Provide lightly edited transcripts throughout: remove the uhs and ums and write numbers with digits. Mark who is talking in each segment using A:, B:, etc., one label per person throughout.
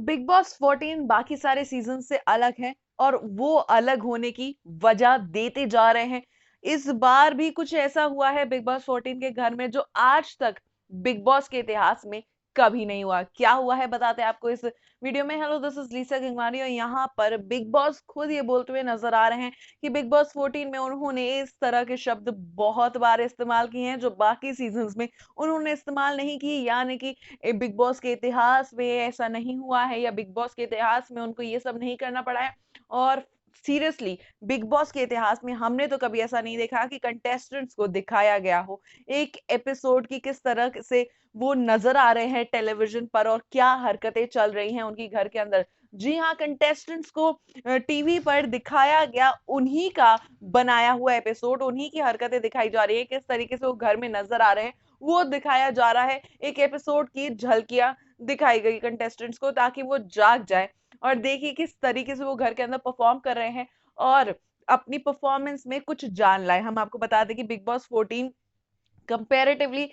A: Big boss 14 बाकी सारे season से अलग है और वो अलग होने की वजह देते जा रहे हैं। इस बार भी कुछ ऐसा हुआ है बिग बॉस 14 के घर में जो आज तक बिग बॉस के इतिहास में कभी नहीं हुआ। क्या हुआ है बताते हैं आपको इस वीडियो में। हेलो, दिस इज लीसा गंगवानी और यहाँ पर बिग बॉस खुद ये बोलते हुए नजर आ रहे हैं कि बिग बॉस 14 में उन्होंने इस तरह के शब्द बहुत बार इस्तेमाल किए हैं जो बाकी सीजन्स में उन्होंने इस्तेमाल नहीं किए, यानी कि बिग बॉस के इतिहास में ऐसा नहीं हुआ है या बिग बॉस के इतिहास में उनको ये सब नहीं करना पड़ा है। और सीरियसली बिग बॉस के इतिहास में हमने तो कभी ऐसा नहीं देखा कि कंटेस्टेंट्स को दिखाया गया हो एक एपिसोड की किस तरह से वो नजर आ रहे हैं टेलीविजन पर और क्या हरकतें चल रही हैं उनकी घर के अंदर। जी हाँ, कंटेस्टेंट्स को टीवी पर दिखाया गया उन्हीं का बनाया हुआ एपिसोड, उन्हीं की हरकतें दिखाई जा रही है, किस तरीके से वो घर में नजर आ रहे हैं वो दिखाया जा रहा है। एक एपिसोड की झलकियां दिखाई गई कंटेस्टेंट्स को ताकि वो जाग जाए और देखिए किस तरीके से वो घर के अंदर परफॉर्म कर रहे हैं और अपनी परफॉर्मेंस में कुछ जान लाए। हम आपको बता दें कि बिग बॉस 14 कंपैरेटिवली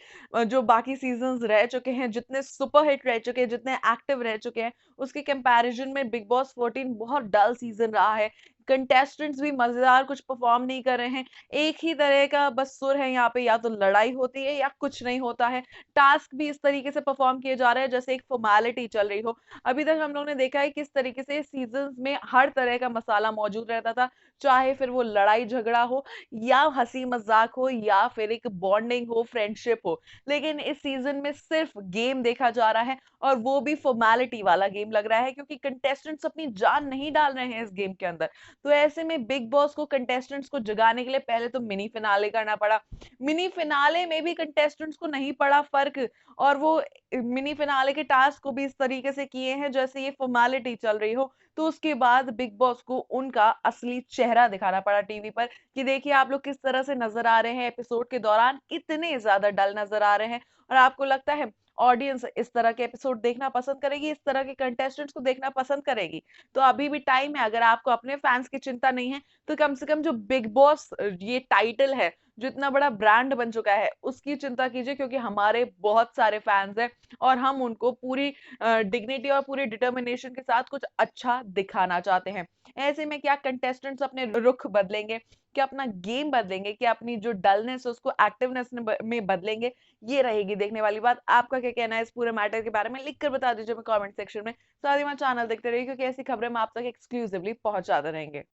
A: जो बाकी सीजन्स रह चुके हैं, जितने सुपरहिट रह चुके हैं, जितने एक्टिव रह चुके हैं, उसके कंपैरिजन में बिग बॉस 14 बहुत डल सीजन रहा है। कंटेस्टेंट्स भी मजेदार कुछ परफॉर्म नहीं कर रहे हैं। एक ही तरह का बस सुर है यहाँ पे, या तो लड़ाई होती है या कुछ नहीं होता है। टास्क भी इस तरीके से परफॉर्म किए जा रहे हैं जैसे एक फॉर्मेलिटी चल रही हो। अभी तक हम लोग ने देखा है किस तरीके से सीजन में हर तरह का मसाला मौजूद रहता था, चाहे फिर वो लड़ाई झगड़ा हो या हंसी मजाक हो या फिर एक बॉन्डिंग हो, फ्रेंडशिप हो। लेकिन इस सीजन में सिर्फ गेम देखा जा रहा है और वो भी फॉर्मेलिटी वाला गेम लग रहा है क्योंकि कंटेस्टेंट्स अपनी जान नहीं डाल रहे हैं इस गेम के अंदर। तो ऐसे में बिग बॉस को कंटेस्टेंट्स को जगाने के लिए पहले तो मिनी फिनाले करना पड़ा। मिनी फिनाले में भी कंटेस्टेंट्स को नहीं पड़ा फर्क और वो मिनी फिनाले के टास्क को भी इस तरीके से किए हैं जैसे ये फॉर्मेलिटी चल रही हो। तो उसके बाद बिग बॉस को उनका असली चेहरा दिखाना पड़ा टीवी पर कि देखिए आप लोग किस तरह से नजर आ रहे हैं, एपिसोड के दौरान कितने ज्यादा डल नजर आ रहे हैं। और आपको लगता है ऑडियंस इस तरह के एपिसोड देखना पसंद करेगी, इस तरह के कंटेस्टेंट्स को देखना पसंद करेगी? तो अभी भी टाइम है। अगर आपको अपने फैंस की चिंता नहीं है तो कम से कम जो बिग बॉस ये टाइटल है, जो इतना बड़ा ब्रांड बन चुका है, उसकी चिंता कीजिए क्योंकि हमारे बहुत सारे फैंस हैं और हम उनको पूरी डिग्निटी और पूरी डिटर्मिनेशन के साथ कुछ अच्छा दिखाना चाहते हैं। ऐसे में क्या कंटेस्टेंट्स अपने रुख बदलेंगे, क्या अपना गेम बदलेंगे, क्या अपनी जो डलनेस है उसको एक्टिवनेस में बदलेंगे? ये रहेगी देखने वाली बात। आपका क्या कहना है इस पूरे मैटर के बारे में, लिख कर बता दीजिए हमें कमेंट सेक्शन में। साथ ही हमारा चैनल देखते रहिए क्योंकि ऐसी खबरें हम आप तक एक्सक्लूसिवली पहुंचाते रहेंगे।